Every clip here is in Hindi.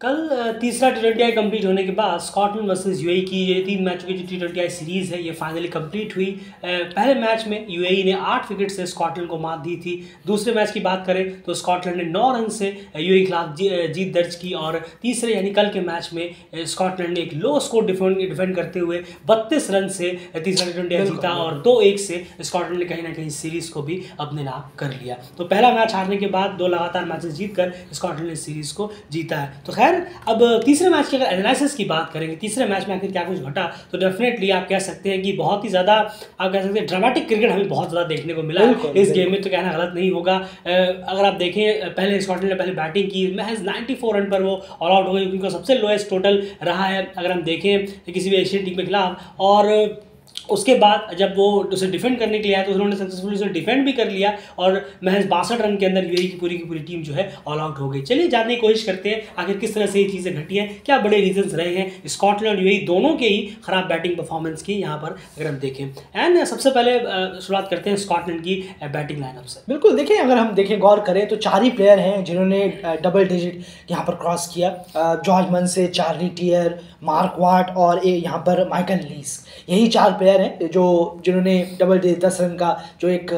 कल तीसरा T20I कंप्लीट होने के बाद स्कॉटलैंड वर्सेस यूएई की ये 3 मैचों की जो T20I सीरीज़ है ये फाइनली कंप्लीट हुई। पहले मैच में यूएई ने 8 विकेट से स्कॉटलैंड को मात दी थी। दूसरे मैच की बात करें तो स्कॉटलैंड ने 9 रन से यूएई के खिलाफ जीत दर्ज की और तीसरे यानी कल के मैच में स्कॉटलैंड ने एक लो स्कोर डिफेंड करते हुए 32 रन से तीसरा T20I जीता और 2-1 से स्कॉटलैंड ने कहीं ना कहीं सीरीज़ को भी अपने नाम कर लिया। तो पहला मैच हारने के बाद 2 लगातार मैचेस जीतकर स्कॉटलैंड ने सीरीज़ को जीता है। तो खैर अब तीसरे मैच की अगर एनालिसिस की बात करेंगे, तीसरे मैच में आखिर क्या कुछ घटा, तो डेफिनेटली आप कह सकते हैं कि बहुत ही ज़्यादा आप कह सकते हैं ड्रामेटिक क्रिकेट हमें बहुत ज़्यादा देखने को मिला इस गेम में। तो कहना गलत नहीं होगा। अगर आप देखें पहले स्कॉटलैंड ने पहले बैटिंग की, महज 94 रन पर वो ऑल आउट हो गई, उनका सबसे लोएस्ट टोटल रहा है अगर हम देखें किसी भी एशियन टीम के खिलाफ। और उसके बाद जब वो उसे डिफेंड करने के लिए आया तो उन्होंने सक्सेसफुली उसे डिफेंड भी कर लिया और महज 62 रन के अंदर यूएई की पूरी टीम जो है ऑल आउट हो गई। चलिए जानने की कोशिश करते हैं आखिर किस तरह से ये चीज़ें घटी हैं, क्या बड़े रीजंस रहे हैं स्कॉटलैंड और यूएई दोनों के ही खराब बैटिंग परफॉर्मेंस की यहाँ पर अगर हम देखें। एंड सबसे पहले शुरुआत करते हैं स्कॉटलैंड की बैटिंग लाइनअप से। बिल्कुल, देखिए अगर हम देखें गौर करें तो 4 ही प्लेयर हैं जिन्होंने डबल डिजिट यहाँ पर क्रॉस किया। जॉर्ज मनसे, चार्ली टियर, मार्क वाट और यहाँ पर माइकल लीस, यही 4 प्लेयर हैं जिन्होंने डबल डिजिट 10 रन का जो एक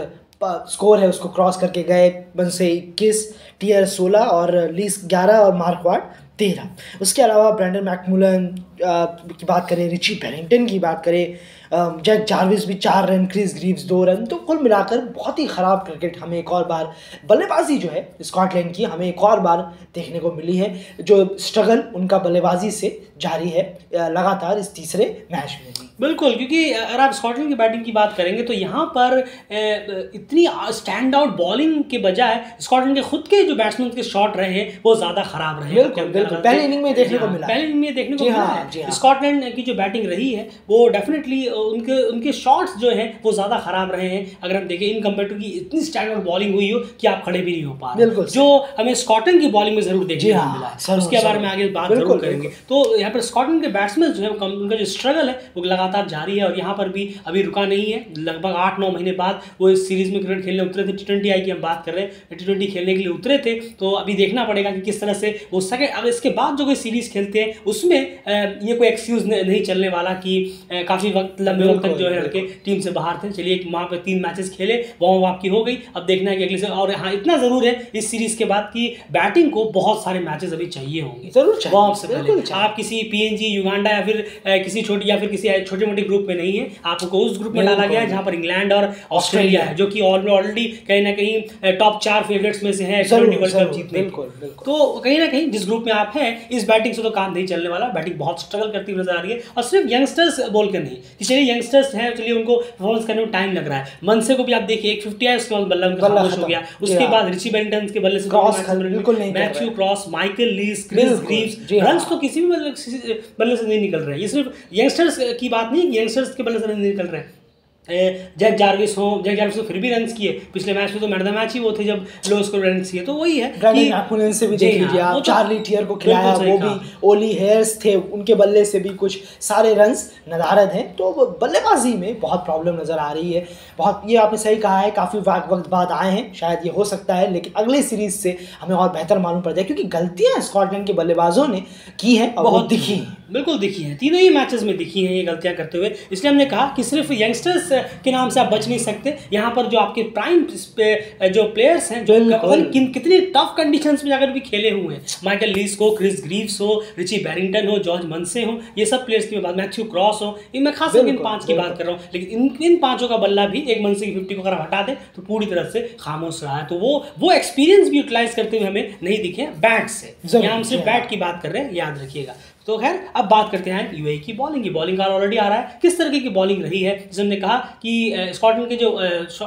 स्कोर है उसको क्रॉस करके गए। मनसे 21, टियर 16 और लीस 11 और मार्क वाट 13। उसके अलावा ब्रैंडन मैकमुलन की बात करें, रिची बैरिंगटन की बात करें, जैक जार्विस भी 4 रन, क्रिस ग्रीव्स 2 रन। तो कुल मिलाकर बहुत ही ख़राब क्रिकेट हमें एक और बार, बल्लेबाजी जो है स्कॉटलैंड की हमें एक और बार देखने को मिली है। जो स्ट्रगल उनका बल्लेबाजी से जारी है लगातार इस तीसरे मैच में भी। बिल्कुल, क्योंकि अगर आप स्कॉटलैंड की बैटिंग की बात करेंगे तो यहाँ पर इतनी स्टैंड आउट बॉलिंग के बजाय स्कॉटलैंड के खुद के जो बैट्समैन के शॉट रहे हैं वो ज़्यादा खराब रहे हैं। बिल्कुल, पहले इनिंग में देखने को मिला, पहले इनिंग में देखने को मिला है। स्कॉटलैंड की जो बैटिंग रही है वो डेफिनेटली उनके शॉट्स जो हैं वो ज़्यादा खराब रहे हैं। अगर हम देखें इन कम्पेयर टू की इतनी स्टैंड आउट बॉलिंग हुई हो कि आप खड़े भी नहीं हो पा रहे, जो हमें स्कॉटलैंड की बॉलिंग में जरूर देखने को मिला है। उसके बारे में आगे बात जरूर करेंगे। तो यहाँ पर स्कॉटलैंड के बैट्समैन जो है उनका जो स्ट्रगल है वो लगातार जारी है और यहाँ पर भी अभी रुका नहीं है। लगभग 8-9 महीने बाद वो इस सीरीज में क्रिकेट खेलने उतरे थे। T20I की हम बात कर रहे हैं, T20 खेलने के लिए उतरे थे। तो अभी देखना पड़ेगा कि किस तरह से वो सके। अब इसके बाद जो कोई सीरीज खेलते हैं उसमें ये कोई एक्सक्यूज नहीं चलने वाला कि काफ़ी लंबे वक्त तक जो है लड़के टीम से बाहर थे। चलिए वहाँ पर 3 मैचेस खेले, वार्म अप की हो गई, अब देखना है कि अगले से। और हाँ, इतना ज़रूर है इस सीरीज के बाद कि बैटिंग को बहुत सारे मैचेस अभी चाहिए होंगे जरूर वार्म अप से पहले। आप किसी PNG, युगांडा या फिर किसी छोटे मोटे ग्रुप में नहीं है, आपको उस ग्रुप में डाला गया है जहां पर इंग्लैंड और ऑस्ट्रेलिया है, जो कि ऑलरेडी कहीं ना कहीं टॉप 4 फेवरेट्स में से है T20 वर्ल्ड कप जीतने। तो कहीं ना कहीं जिस ग्रुप में आप हैं इस बैटिंग से तो काम नहीं चलने वाला। बैटिंग बहुत स्ट्रगल करती हुई नजर आ रही है और सिर्फ यंगस्टर्स बोल कर नहीं, चलिए यंगस्टर्स हैं, चलिए उनको परफॉर्मेंस करने में टाइम लग रहा है। मनसे को भी आप देखिए 150 है, उसके बाद बल्ला खामोश हो गया। उसके बाद रिची बैरिंगटन के बल्ले से Matthew Cross, Michael Lees, Chris Greaves, runs तो किसी भी बल्ले से नहीं निकल रहे हैं। ये सिर्फ यंगस्टर्स की बात नहीं, यंगस्टर्स के बल्ले से नहीं निकल रहे हैं। जैक जार्विस तो फिर भी रन्स किए। पिछले मैच में तो मैन ऑफ द मैच ही वो थे जब लो स्कोर रन्स किए। तो वही है कि से भी देख लीजिए आप, चार्ली टियर को खिलाया, वो भी ओली हेयर्स थे, उनके बल्ले से भी कुछ सारे रन्स नदारद हैं। तो बल्लेबाजी में बहुत प्रॉब्लम नज़र आ रही है। बहुत, ये आपने सही कहा है, काफ़ी वक्त बाद आए हैं, शायद ये हो सकता है, लेकिन अगले सीरीज से हमें और बेहतर मालूम पड़ जाए क्योंकि गलतियाँ स्कॉटलैंड के बल्लेबाजों ने की हैं और बहुत दिखी हैं। बिल्कुल दिखी हैं, तीनों ही मैचेस में दिखी हैं ये गलतियां करते हुए। इसलिए हमने कहा कि सिर्फ यंगस्टर्स के नाम से आप बच नहीं सकते। यहाँ पर जो आपके प्राइम जो प्लेयर्स हैं, जो कितनी टफ कंडीशंस में जाकर भी खेले हुए हैं, माइकल लीस को, क्रिस ग्रीव्स हो, रिची बैरिंगटन हो, जॉर्ज मनसे हो, ये सब प्लेयर्स की बात, मैथ्यू क्रॉस हो, मैं खास करके इन 5 की बात कर रहा हूँ। लेकिन इन 5 का बल्ला भी एक मनसे की 50 को अगर हटा दे तो पूरी तरह से खामोश रहा है। तो वो एक्सपीरियंस भी यूटिलाइज करते हुए हमें नहीं दिखे बैट से। यहाँ हम सिर्फ बैट की बात कर रहे हैं, याद रखिएगा। तो खैर अब बात करते हैं यूएई की बॉलिंग की। बॉलिंग का ऑलरेडी आ रहा है, किस तरीके की बॉलिंग रही है। जैसे हमने कहा कि स्कॉटलैंड के जो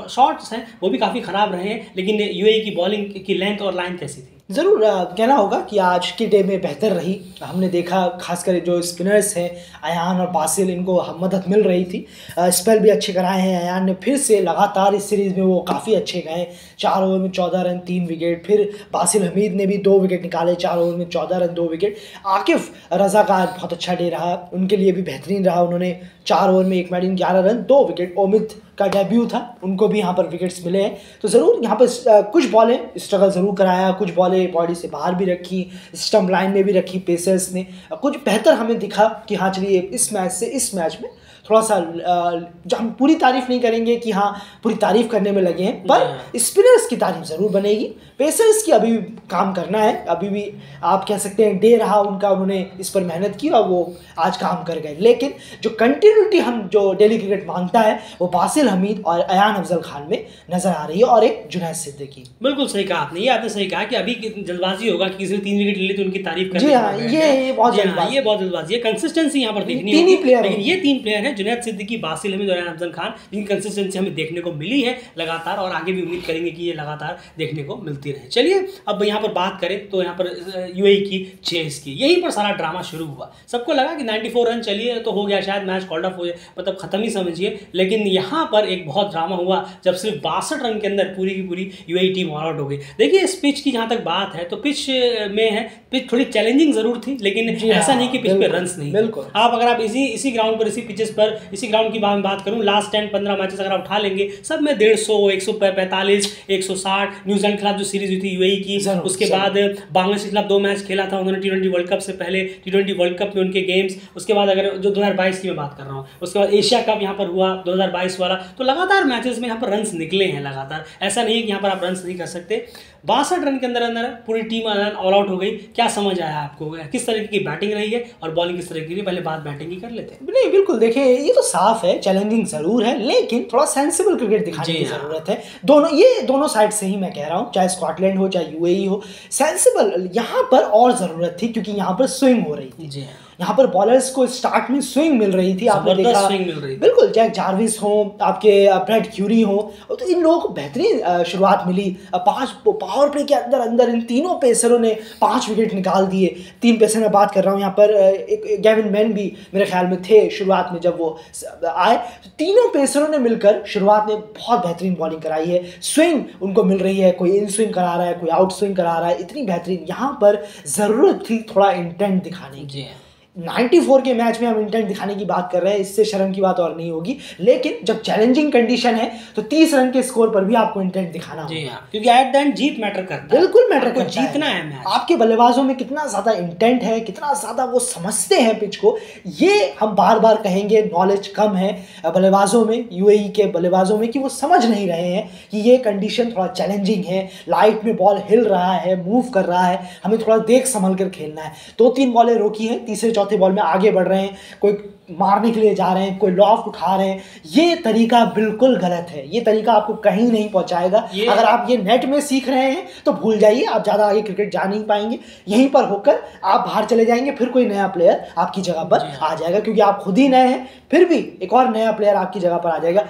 शॉट्स हैं वो भी काफ़ी ख़राब रहे हैं, लेकिन यूएई की बॉलिंग की लेंथ और लाइन कैसी थी? ज़रूर कहना होगा कि आज के डे में बेहतर रही। हमने देखा खासकर जो स्पिनर्स हैं अयान और बासिल, इनको मदद मिल रही थी। स्पेल भी अच्छे कराए हैं अयान ने, फिर से लगातार इस सीरीज़ में वो काफ़ी अच्छे गए। 4 ओवर में 14 रन 3 विकेट। फिर बासिल हमीद ने भी 2 विकेट निकाले 4 ओवर में 14 रन 2 विकेट। आकिफ रजा का बहुत अच्छा डे रहा, उनके लिए भी बेहतरीन रहा। उन्होंने 4 ओवर में 1 बैटिंग 11 रन 2 विकेट। ओमिद का डेब्यू था, उनको भी यहाँ पर विकेट्स मिले हैं। तो ज़रूर यहाँ पर कुछ बॉलें स्ट्रगल ज़रूर कराया, कुछ बॉलें बॉडी से बाहर भी रखी, स्टंप लाइन में भी रखी पेसर्स ने। कुछ बेहतर हमें दिखा कि हाँ चलिए इस मैच से इस मैच में थोड़ा सा जो हम पूरी तारीफ नहीं करेंगे कि हाँ पूरी तारीफ करने में लगे हैं, पर स्पिनर्स की तारीफ ज़रूर बनेगी। पेसर्स की अभी भी काम करना है, अभी भी आप कह सकते हैं डे रहा उनका, उन्होंने इस पर मेहनत की और वो आज काम कर गए। लेकिन जो कंटिन्यूटी हम जो डेली क्रिकेट मांगता है वो बासिल हमीद और अयान अफजल खान में नजर आ रही है, और एक जुनैद सिद्दीकी। बिल्कुल सही कहा आपने, ये आपने सही कहा कि अभी जल्दबाजी होगा कि किसी ने 3 विकेट ले तो उनकी तारीफ जी हाँ, ये बहुत जल्दबाजी है। कंसिस्टेंसी यहाँ पर देखनी होगी, लेकिन ये 3 प्लेयर हैं जुनैद सिद्दीकी, बासिल हमीद और अयान अफजल खान, जिनकी कंसिस्टेंसी हमें देखने को मिली है लगातार, और आगे भी उम्मीद करेंगे कि ये लगातार देखने को मिलती रहे। चलिए अब यहाँ पर बात करें तो यहाँ पर यूएई की चेस की, यहीं पर सारा ड्रामा शुरू हुआ। सबको लगा कि 94 रन चलिए तो हो गया, शायद मैच कॉल्ड ऑफ हो जाए, मतलब खत्म ही समझिए। लेकिन यहाँ पर एक बहुत ड्रामा हुआ जब सिर्फ 62 रन के अंदर पूरी की पूरी यूएई टीम ऑल आउट हो गई। देखिए इस पिच की जहाँ तक बात है तो पिच में है, पिच थोड़ी चैलेंजिंग जरूर थी, लेकिन ऐसा नहीं कि पिच पे रन्स नहीं। आप अगर आप इसी ग्राउंड पर, इसी पिचेस पर, इसी ग्राउंड की बात करूँ, लास्ट 10-15 मैचेस अगर आप उठा लेंगे सब में 150, 145, 160, न्यूजीलैंड के खिलाफ जो सीरीज हुई थी यूएई की, उसके बाद बांग्लादेश के खिलाफ 2 मैच खेला था उन्होंने टी20 वर्ल्ड कप से पहले, टी20 वर्ल्ड कप में उनके गेम्स, उसके बाद अगर जो 2022 की मैं बात कर रहा हूँ, उसके बाद एशिया कप यहाँ पर हुआ 2022 वाला, तो लगातार मैचेस में यहाँ पर रन्स निकले हैं लगातार। ऐसा नहीं है कि यहाँ पर आप रन्स नहीं कर सकते। 62 रन के अंदर पूरी टीम ऑल आउट हो गई। क्या समझ आया आपको, किस तरीके की बैटिंग रही है और बॉलिंग किस तरह की रही? पहले बात बैटिंग की कर लेते हैं। नहीं बिल्कुल, देखिए ये तो साफ है, चैलेंजिंग जरूर है, लेकिन थोड़ा सेंसिबल क्रिकेट दिखाने की जरूरत है। दोनों साइड से ही मैं कह रहा हूँ, चाहे स्कॉटलैंड हो चाहे यूएई हो, सेंसिबल यहाँ पर और जरूरत थी, क्योंकि यहाँ पर स्विंग हो रही थी। यहाँ पर बॉलर्स को स्टार्ट में स्विंग मिल रही थी, आपने देखा स्विंग मिल रही थी। बिल्कुल, जैक जार्विस हो, आपके ब्रैड क्यूरी हो, तो इन लोगों को बेहतरीन शुरुआत मिली। 5 पावर प्ले के अंदर इन तीनों पेसरों ने 5 विकेट निकाल दिए। 3 पेसर मैं बात कर रहा हूँ यहाँ पर, एक गैविन मैन भी मेरे ख्याल में थे शुरुआत में जब वो आए। तो तीनों पेसरों ने मिलकर शुरुआत में बहुत बेहतरीन बॉलिंग कराई है। स्विंग उनको मिल रही है, कोई इन स्विंग करा रहा है, कोई आउट स्विंग करा रहा है, इतनी बेहतरीन। यहाँ पर ज़रूरत थी थोड़ा इंटेंट दिखाने की। 94 के मैच में हम इंटेंट दिखाने की बात कर रहे हैं, इससे शर्म की बात और नहीं होगी। लेकिन जब चैलेंजिंग कंडीशन है तो 30 रन के स्कोर पर भी आपको इंटेंट दिखाना होगा, क्योंकि at the end Jeet matter करता है। बिल्कुल मैटर करता है, जीतना है मैच। आपके बल्लेबाजों में कितना ज्यादा इंटेंट है, कितना ज्यादा वो समझते हैं पिच को, ये हम बार बार कहेंगे। नॉलेज कम है बल्लेबाजों में, यूएई के बल्लेबाजों में, कि वो समझ नहीं रहे हैं कि ये कंडीशन थोड़ा चैलेंजिंग है, लाइट में बॉल हिल रहा है, मूव कर रहा है, हमें थोड़ा देख संभल कर खेलना है। 2-3 बॉलें रोकी हैं, तीसरे चौथे बॉल में आगे बढ़ रहे हैं, कोई मारने के लिए जा रहे हैं, कोई लॉफ्ट उठा रहे हैं। ये तरीका बिल्कुल गलत है, ये तरीका आपको कहीं नहीं पहुंचाएगा। अगर आप ये नेट में सीख रहे हैं तो भूल जाइए, आप ज़्यादा आगे क्रिकेट जा नहीं पाएंगे। यहीं पर होकर आप बाहर चले जाएंगे, फिर कोई नया प्लेयर आपकी जगह पर आ जाएगा, क्योंकि आप खुद ही नए हैं, फिर भी एक और नया प्लेयर आपकी जगह पर आ जाएगा।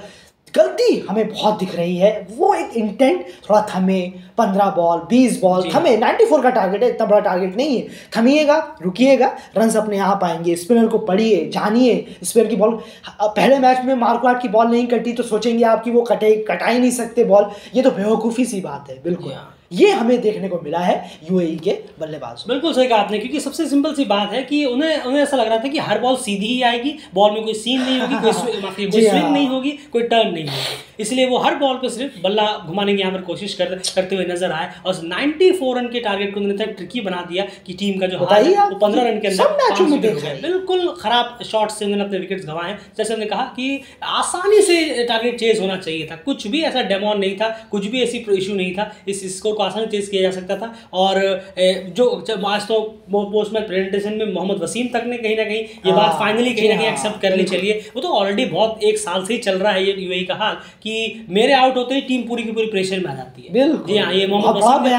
गलती हमें बहुत दिख रही है, वो एक इंटेंट थोड़ा थमे, 15 बॉल 20 बॉल थमे। 94 का टारगेट है, इतना बड़ा टारगेट नहीं है। थमिएगा, रुकिएगा, रन्स अपने आप आएंगे। स्पिनर को पढ़िए, जानिए स्पिनर की बॉल। पहले मैच में मार्कवाट की बॉल नहीं कटी तो सोचेंगे आप कि वो कटा ही नहीं सकते बॉल, ये तो बेवकूफ़ी सी बात है। बिल्कुल ये हमें देखने को मिला है यूएई के बल्लेबाज। बिल्कुल सही कहा आपने, क्योंकि सबसे सिंपल सी बात है कि उन्हें ऐसा लग रहा था कि हर बॉल सीधी ही आएगी, बॉल में कोई सीन नहीं होगी, कोई स्विंग नहीं होगी, कोई टर्न नहीं होगी, इसलिए वो हर बॉल पे सिर्फ बल्ला घुमाने की यहाँ पर कोशिश करते हुए नजर आए। और 94 रन के टारगेट को उन्होंने ट्रिकी बना दिया कि टीम का जो हार है वो 15 रन के अंदर बिल्कुल खराब शॉट से उन्होंने अपने विकेट्स गंवाए। जैसे हमने कहा कि आसानी से टारगेट चेज होना चाहिए था, कुछ भी ऐसा डेमोन नहीं था, कुछ भी ऐसी इशू नहीं था, इस स्कोर को आसानी चेज किया जा सकता था। और जो आज तो पोस्ट मैच प्रेजेंटेशन में मोहम्मद वसीम तक ने कहीं ना कहीं ये बात फाइनली कहीं ना कहीं एक्सेप्ट कर ली। चलिए वो तो ऑलरेडी बहुत 1 साल से ही चल रहा है ये यूएई का हाल कि मेरे आउट होते ही टीम पूरी की पूरी प्रेशर में आ जाती है। जी हाँ, ये मोहम्मद वसीम ने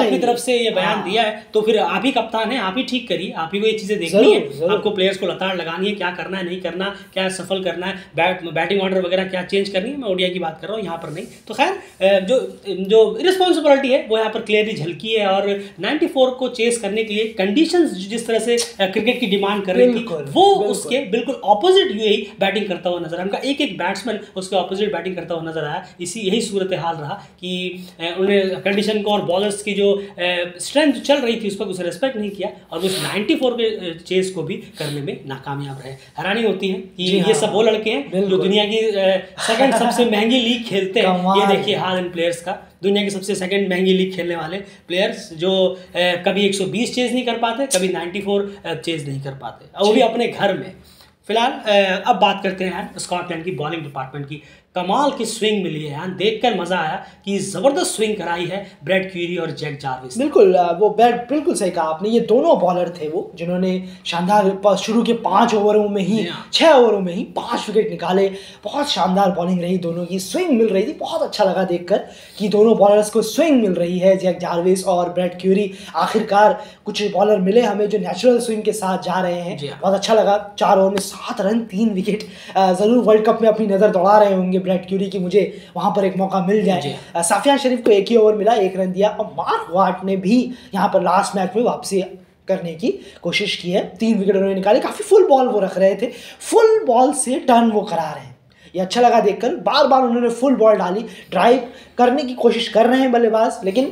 अपनी तरफ से ये बयान दिया है, तो फिर आप ही कप्तान हैं, आप ही ठीक करिए, आप ही को ये चीजें देखनी है, आपको प्लेयर्स को लताड़ लगानी है, क्या करना है नहीं करना, क्या सफल करना है, बैटिंग ऑर्डर वगैरह क्या चेंज करनी है। मैं ओडीआई की बात कर रहा हूँ, यहाँ पर नहीं। तो खैर जो रिस्पॉन्सिबिलिटी है वो यहाँ पर क्लियरली झलकी है। और 94 को चेस करने के लिए कंडीशंस जिस तरह से क्रिकेट की डिमांड कर रही थी वो उसके बिल्कुल ऑपोजिट यूएई बैटिंग करता हुआ नजर आया। उनका एक बैट्समैन उसके ऑपोजिट बैटिंग करता करता हुआ नजर आया। यही सूरत हाल रहा कि उन्होंने कंडीशन को और बॉलर्स की जो स्ट्रेंथ चल रही थी उस पर उसे रिस्पेक्ट नहीं किया और उस 94 के चेस को भी करने में नाकामयाब रहे। हैरानी होती है कि ये सब वो लड़के हैं जो दुनिया की सेकंड सबसे महंगी लीग खेलते हैं। ये देखिए हाल इन प्लेयर्स का, दुनिया की सबसे सेकंड महंगी लीग खेलने वाले प्लेयर्स जो कभी 120 चेज नहीं कर पाते, कभी 94 चेज नहीं कर पाते, और वो भी अपने घर में। फिलहाल अब बात करते हैं स्कॉटलैंड की बॉलिंग डिपार्टमेंट की। कमाल की स्विंग मिली है यार, देखकर मजा आया कि जबरदस्त स्विंग कराई है ब्रैड क्यूरी और जैक जार्विस। बिल्कुल वो ब्रैड, बिल्कुल सही कहा आपने। ये दोनों बॉलर थे वो जिन्होंने शानदार शुरू के 5 ओवरों में ही 6 ओवरों में ही 5 विकेट निकाले। बहुत शानदार बॉलिंग रही, दोनों की स्विंग मिल रही थी। बहुत अच्छा लगा देखकर कि दोनों बॉलर्स को स्विंग मिल रही है, जैक जार्विस और ब्रैड क्यूरी। आखिरकार कुछ बॉलर मिले हमें जो नेचुरल स्विंग के साथ जा रहे हैं। बहुत अच्छा लगा। 4 ओवर में 7 रन 3 विकेट। जरूर वर्ल्ड कप में अपनी नज़र दौड़ा रहे होंगे ब्रैड क्यूरी की मुझे वहां पर एक मौका मिल जाए। साफियान शरीफ को 1 ही ओवर मिला, 1 रन दिया। और मार्क वाट ने भी यहाँ पर लास्ट मैच में वापसी करने की कोशिश की है। 3 विकेट उन्होंने निकाले। काफी फुल बॉल वो रख रहे थे, फुल बॉल से टर्न वो करा रहे हैं। ये अच्छा लगा देखकर। बार बार उन्होंने फुल बॉल डाली, ड्राइव करने की कोशिश कर रहे हैं बल्लेबाज, लेकिन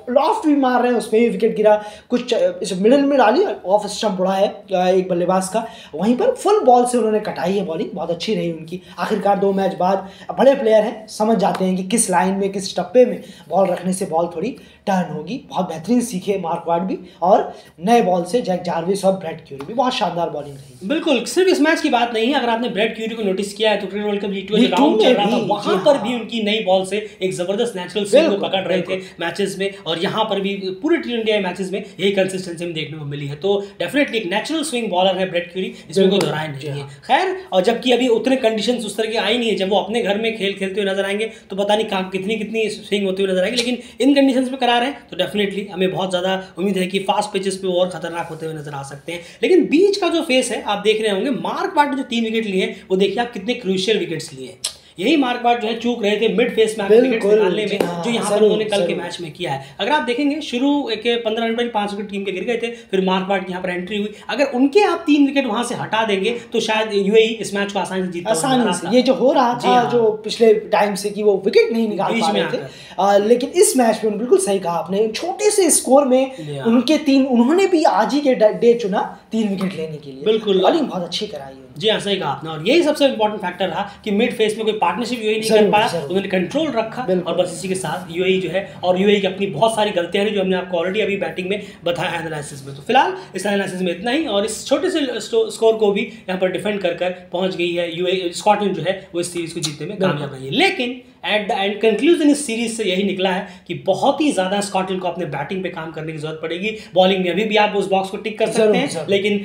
लॉफ्ट भी मार रहे हैं, उसमें भी विकेट गिरा। कुछ इस मिडिल में डाली, ऑफ स्टंप उड़ा है एक बल्लेबाज का, वहीं पर फुल बॉल से उन्होंने कटाई है बॉलिंग। बहुत अच्छी रही उनकी। आखिरकार 2 मैच बाद बड़े प्लेयर हैं, समझ जाते हैं कि किस लाइन में किस टप्पे में बॉल रखने से बॉल थोड़ी टर्न होगी। बहुत बेहतरीन सीखे मार्क वाट भी, और नए बॉल से जैक जार्विस और ब्रैड क्यूरी भी बहुत शानदार बॉलिंग रही। बिल्कुल, सिर्फ इस मैच की बात नहीं है। अगर आपने ब्रैड क्यूरी को नोटिस किया है तो वर्ल्ड कप T20 राउंड चल रहा था, वहां पर भी उनकी नई बॉल से एक जबरदस्त नेचुरल स्विंग को पकड़ रहे थे मैचेस में, और यहाँ पर भी पूरे T20 मैचेस में यही कंसिस्टेंसी में देखने को मिली है। तो डेफिनेटली एक नेचुरल स्विंग बॉलर है ब्रैड क्यूरी, इसमें कोई दोहराए नहीं है। खैर, और जबकि अभी उतने कंडीशंस उस तरह की आई नहीं है। जब वो अपने घर में खेलते हुए नजर आएंगे तो पता नहीं कितनी स्विंग होती हुई नजर आएगी, लेकिन इन कंडीशंस में करा रहे हैं तो डेफिनेटली हमें बहुत ज्यादा उम्मीद है कि फास्ट पिचेस पे और खतरनाक होते हुए नजर आ सकते हैं। लेकिन बीच का जो फेस है आप देख रहे होंगे, मार्क वाट ने जो 3 विकेट लिए वो देखिए आप कितने क्रूशियल विकेट्स लिए। यही मार्क वाट जो है चूक रहे थे मिड फेस में विकेट निकालने में, जो यहाँ पर उन्होंने कल के मैच में किया है। अगर आप देखेंगे शुरू के 15 रन पर 5 विकेट टीम के गिर गए थे, फिर मार्क वाट यहाँ पर एंट्री हुई। अगर उनके आप 3 विकेट वहां से हटा देंगे तो शायद यूएई इस मैच को आसानी से जीतता। आसानी से ये जो हो रहा था जो पिछले टाइम से कि वो विकेट नहीं निकाल पा रहे थे, लेकिन इस मैच में बिल्कुल सही कहा आपने। छोटे से स्कोर में उनके 3, उन्होंने भी आज ही के डे चुना 3 विकेट लेने के लिए। बिल्कुल, बॉलिंग बहुत अच्छी कराई। जी हाँ, सही कहा आपने। और यही सबसे इंपॉर्टेंट फैक्टर रहा कि मिड फेस में कोई पार्टनरशिप यूएई नहीं कर पाया, उन्होंने कंट्रोल रखा, और बस इसी के साथ यूएई जो है, और यूएई की अपनी बहुत सारी गलतियां हैं जो हमने आपको ऑलरेडी अभी बैटिंग में बताया एनालिसिस में। तो फिलहाल इस एनालिसिस में इतना ही, और इस छोटे से स्कोर को भी यहाँ पर डिफेंड कर पहुंच गई है यूएई। स्कॉटलैंड जो है वो इस सीरीज को जीतने में कामयाब रही है। लेकिन एट द एंड कंक्लूजन इस सीरीज से यही निकला है कि बहुत ही ज्यादा स्कॉटलैंड को अपने बैटिंग पे काम करने की जरूरत पड़ेगी। बॉलिंग में अभी भी आप उस बॉक्स को टिक कर सकते हैं, लेकिन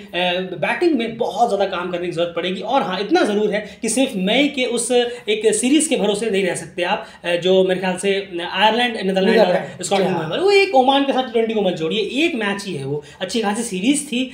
बैटिंग में बहुत ज्यादा काम करने की जरूरत पड़ेगी। और हाँ, इतना जरूर है कि सिर्फ मई के उस एक सीरीज के भरोसे नहीं रह सकते आप, जो मेरे ख्याल से आयरलैंड, नीदरलैंड और स्कॉटलैंड में, वो एक ओमान के साथ T20 को मत जोड़िए, एक मैच ही है वो। अच्छी खासी सीरीज थी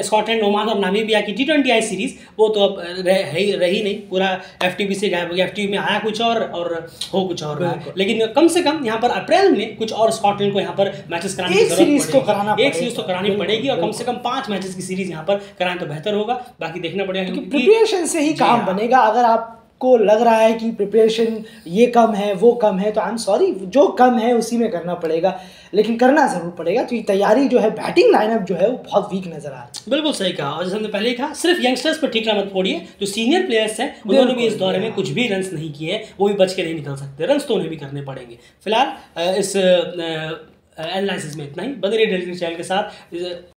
स्कॉटलैंड, ओमान और नामीबिया की T20 आई सीरीज, वो तो अब रही नहीं, पूरा FTP से गायब हो गया। FTP में आया कुछ और हो कुछ और रहा है। लेकिन कम से कम यहाँ पर अप्रैल में कुछ और स्कॉटलैंड को यहाँ पर मैचेस कराने की जरूरत पड़ेगी। एक सीरीज तो करानी पड़ेगी, और कम से कम 5 मैचेस की सीरीज यहाँ पर कराएं तो बेहतर होगा। बाकी देखना पड़ेगा, क्योंकि प्रिपरेशन से ही काम बनेगा। अगर आपको लग रहा है कि प्रिपरेशन ये कम है वो कम है, तो आई एम सॉरी, जो कम है उसी में करना पड़ेगा, लेकिन करना जरूर पड़ेगा। तो ये तैयारी जो है, बैटिंग लाइनअप जो है वो बहुत वीक नजर आ रहा है। बिल्कुल सही कहा। और जैसे हमने पहले ही कहा, सिर्फ यंगस्टर्स पर ठीकरा मत फोड़िए। जो सीनियर प्लेयर्स हैं उन्होंने भी इस दौरे में कुछ भी रन्स नहीं किए, वो भी बच के नहीं निकल सकते। रन्स तो उन्हें भी करने पड़ेंगे। फिलहाल इस एनालिसिस में इतना ही। बने रहिए डेली चैनल के साथ।